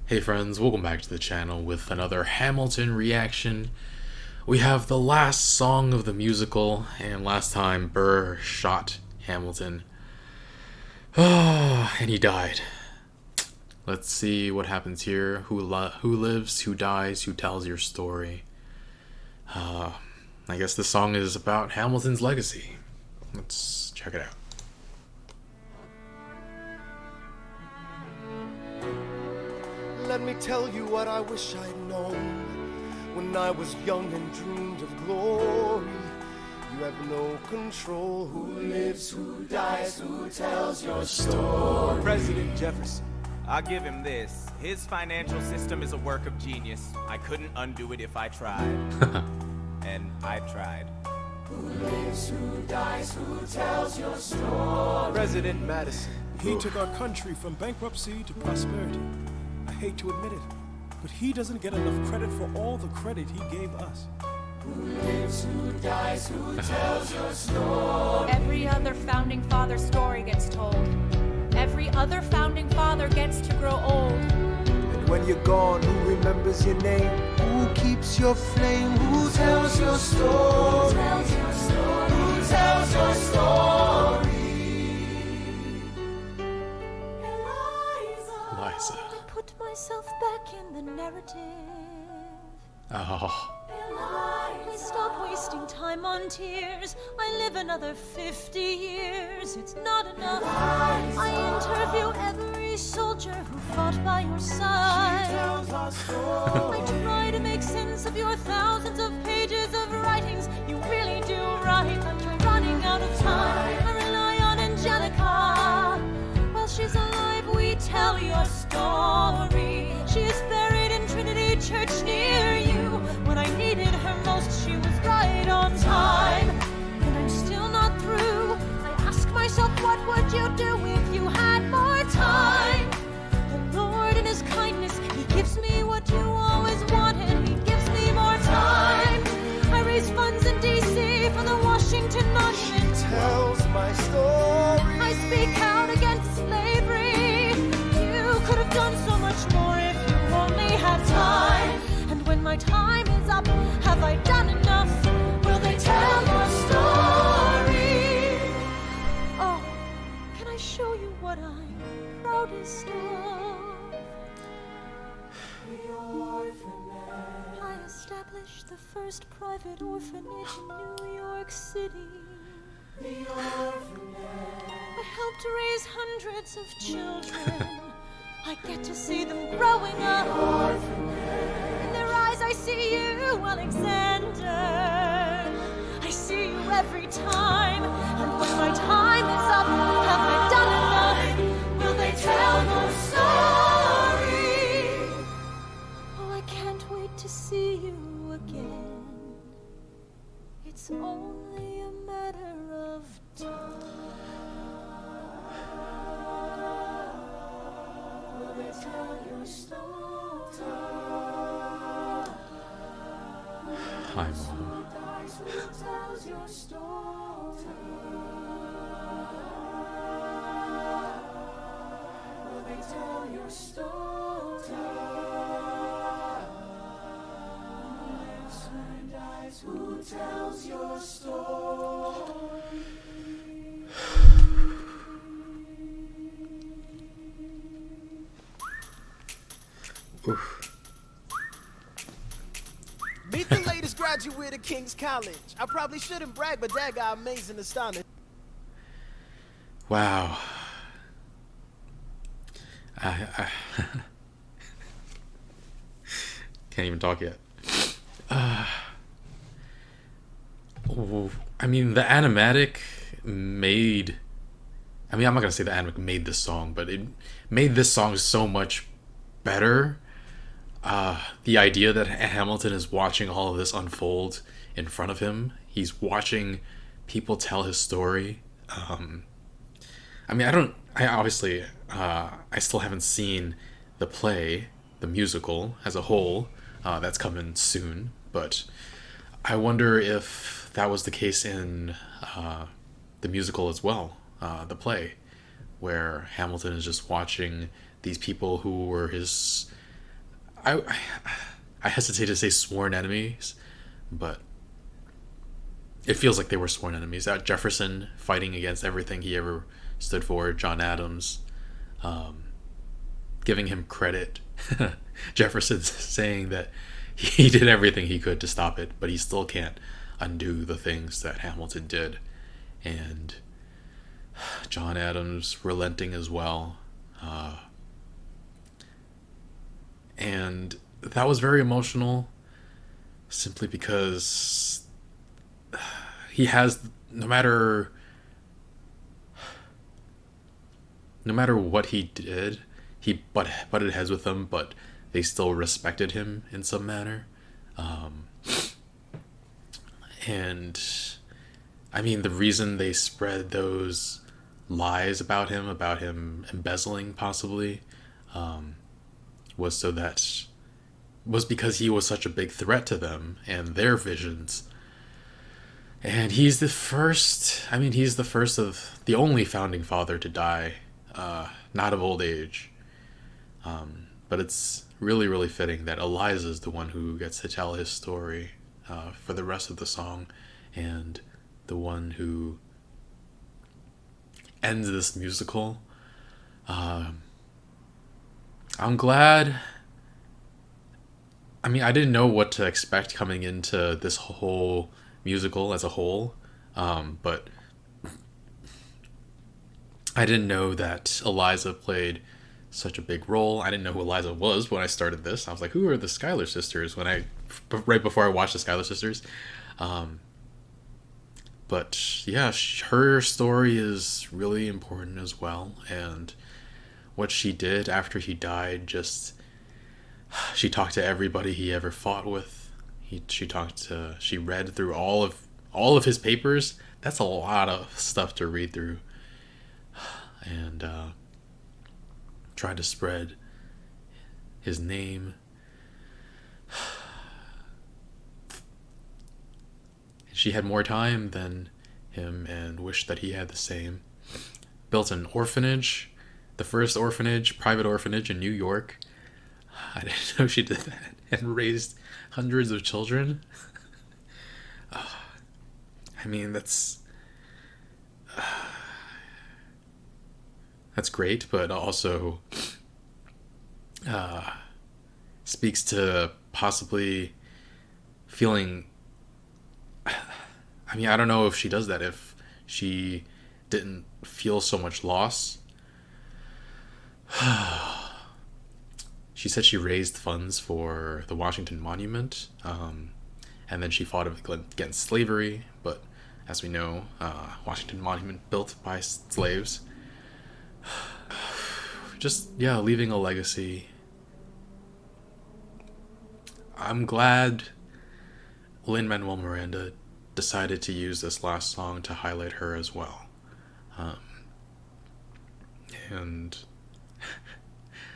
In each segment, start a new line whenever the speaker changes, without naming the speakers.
Hey friends, welcome back to the channel with another Hamilton reaction. We have the last song of the musical, and last time Burr shot Hamilton. And he died. Let's see what happens here. Who lives, who dies, who tells your story. I guess this song is about Hamilton's legacy. Let's check it out.
Let me tell you what I wish I'd known when I was young and dreamed of glory. You have no control. Who lives, who dies, who tells your story?
President Jefferson. I'll give him this. His financial system is a work of genius. I couldn't undo it if I tried. And I tried.
Who lives, who dies, who tells your story? President Madison.
He took our country from bankruptcy to prosperity. I hate to admit it, but he doesn't get enough credit for all the credit he gave us.
Who lives, who dies, who tells your story?
Every other founding father story gets told. Every other founding father gets to grow old.
And when you're gone, who remembers your name? Who keeps your flame? Who tells your story? Who tells your story? Who tells your story?
Eliza.
Put myself back in the narrative.
Oh.
Please stop wasting time on tears. I live another 50 years. It's not enough. I interview every soldier who fought by your side. I try to make sense of your thousands of pages of writings. You really do write, but you're running out of time. I rely on Angelica. While she's alive, we tell your story. She is buried in Trinity Church near you. When I needed her most, she was right on time. And I'm still not through. I ask myself, what would you do if you had more time? The Lord in His kindness, He gives me what you always wanted. He gives me more time. I raise funds in D.C. for the Washington Monument.
She tells my story.
I speak out against slavery. You could have done so much more if you only had time. And when my time is up, have I done enough? Will they tell your story? Oh, can I show you what I'm proudest of? I established the first private orphanage in New York City. I helped raise hundreds of children. I get to see them growing up. In their eyes I see you, Alexander. I see you every time. And when my time is up, have I done enough? Will they tell your story? Oh, I can't wait to see you again. It's only a matter of time. Will they tell your story?
Hi, Mom.
Who tells your story? Will they tell your story? Who lives, who dies, who tells your story?
Oof.
Meet the latest graduate of King's College. I probably shouldn't brag, but that guy amazing astonishing.
Wow. I can't even talk yet. I mean, the animatic made... I mean, I'm not going to say the animatic made this song, but it made this song so much better. The idea that Hamilton is watching all of this unfold in front of him. He's watching people tell his story. I mean, I still haven't seen the play, the musical as a whole. That's coming soon, but I wonder if that was the case in the musical as well, the play, where Hamilton is just watching these people who were his I hesitate to say sworn enemies, but it feels like they were sworn enemies. That Jefferson fighting against everything he ever stood for, John Adams, giving him credit. Jefferson saying that he did everything he could to stop it, but he still can't undo the things that Hamilton did. And John Adams relenting as well. And that was very emotional, simply because he has, no matter what he did, he butted heads with them, but they still respected him in some manner. And I mean, the reason they spread those lies about him embezzling possibly, was because he was such a big threat to them and their visions. And he's the first of the only founding father to die, not of old age. But it's really, really fitting that Eliza is the one who gets to tell his story for the rest of the song, and the one who ends this musical. I'm glad. I mean, I didn't know what to expect coming into this whole musical as a whole, but I didn't know that Eliza played such a big role. I didn't know who Eliza was when I started this. I was like, who are the Schuyler sisters? Right before I watched the Schuyler sisters. But yeah, her story is really important as well, and what she did after he died, she talked to everybody he ever fought with. She read through all of his papers. That's a lot of stuff to read through, and tried to spread his name. She had more time than him and wished that he had the same. Built an orphanage, the first private orphanage in New York. I didn't know she did that. And raised hundreds of children. I mean, that's great, but also speaks to possibly feeling... I mean, I don't know if she does that, if she didn't feel so much loss. She said she raised funds for the Washington Monument, and then she fought against slavery, but as we know, Washington Monument built by slaves. Just, yeah, leaving a legacy. I'm glad Lin-Manuel Miranda decided to use this last song to highlight her as well. And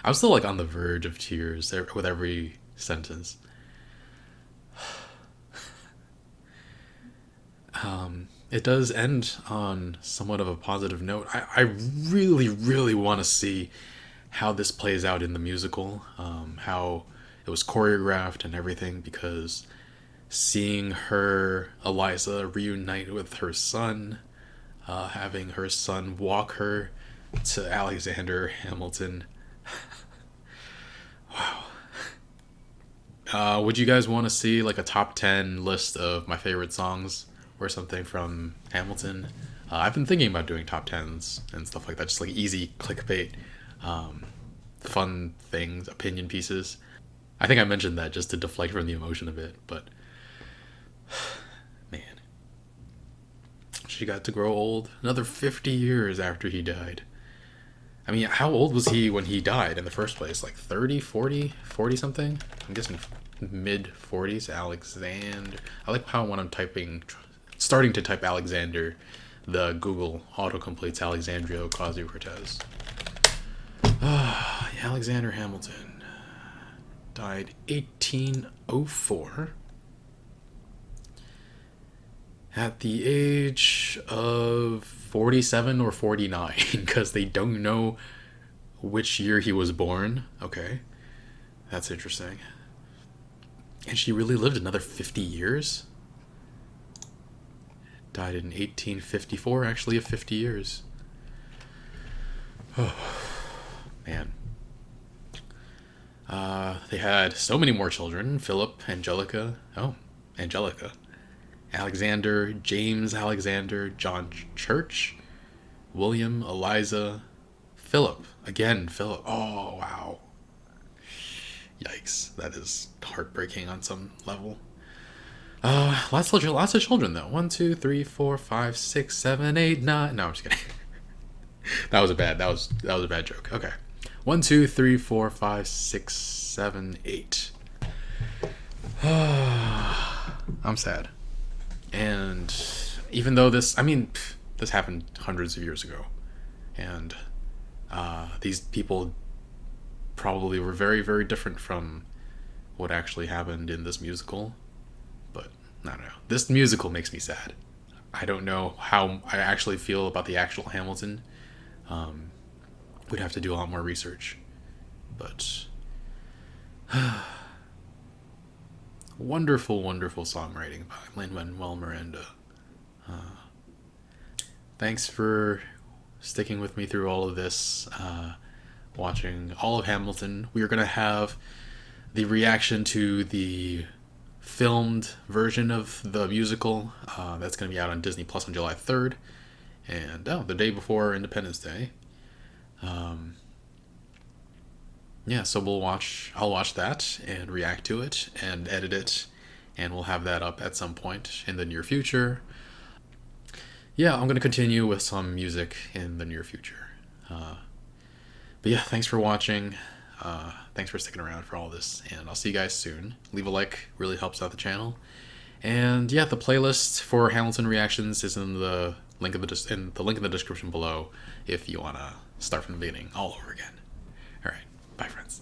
I'm still like on the verge of tears with every sentence. It does end on somewhat of a positive note. I really, really want to see how this plays out in the musical, how it was choreographed and everything, because seeing Eliza reunite with her son, having her son walk her to Alexander Hamilton. Wow. Would you guys want to see like a top 10 list of my favorite songs or something from Hamilton? I've been thinking about doing top 10s and stuff like that, just like easy clickbait, fun things, opinion pieces. I think I mentioned that just to deflect from the emotion a bit, but man, she got to grow old another 50 years after he died. I mean, how old was he when he died in the first place? Like 30, 40 something? I'm guessing mid 40s. Alexander. I like how when I'm starting to type Alexander, the Google auto-completes Alexandria Ocasio-Cortez. Alexander Hamilton died 1804 at the age of 47 or 49, because they don't know which year he was born. Okay. That's interesting. And she really lived another 50 years? Died in 1854, actually, of 50 years. Oh, man. They had so many more children. Philip, Angelica. Oh, Angelica. Alexander, James Alexander, John Church, William, Eliza, Philip. Again, Philip. Oh, wow. Yikes. That is heartbreaking on some level. Lots of children, though. 1, 2, 3, 4, 5, 6, 7, 8, 9. No, I'm just kidding. that was a bad joke. Okay. 1, 2, 3, 4, 5, 6, 7, 8. I'm sad. And even though this happened hundreds of years ago, and these people probably were very, very different from what actually happened in this musical. But I don't know. This musical makes me sad. I don't know how I actually feel about the actual Hamilton. We'd have to do a lot more research. But wonderful, wonderful songwriting by Lin-Manuel Miranda. Thanks for sticking with me through all of this, watching all of Hamilton. We are going to have the reaction to the filmed version of the musical. That's going to be out on Disney Plus on July 3rd. And the day before Independence Day. So I'll watch that and react to it and edit it, and we'll have that up at some point in the near future. I'm going to continue with some music in the near future. Thanks for watching. Thanks for sticking around for all this, and I'll see you guys soon. Leave a like, really helps out the channel. And the playlist for Hamilton reactions is in the link in the description below if you want to start from the beginning all over again. All right, bye friends.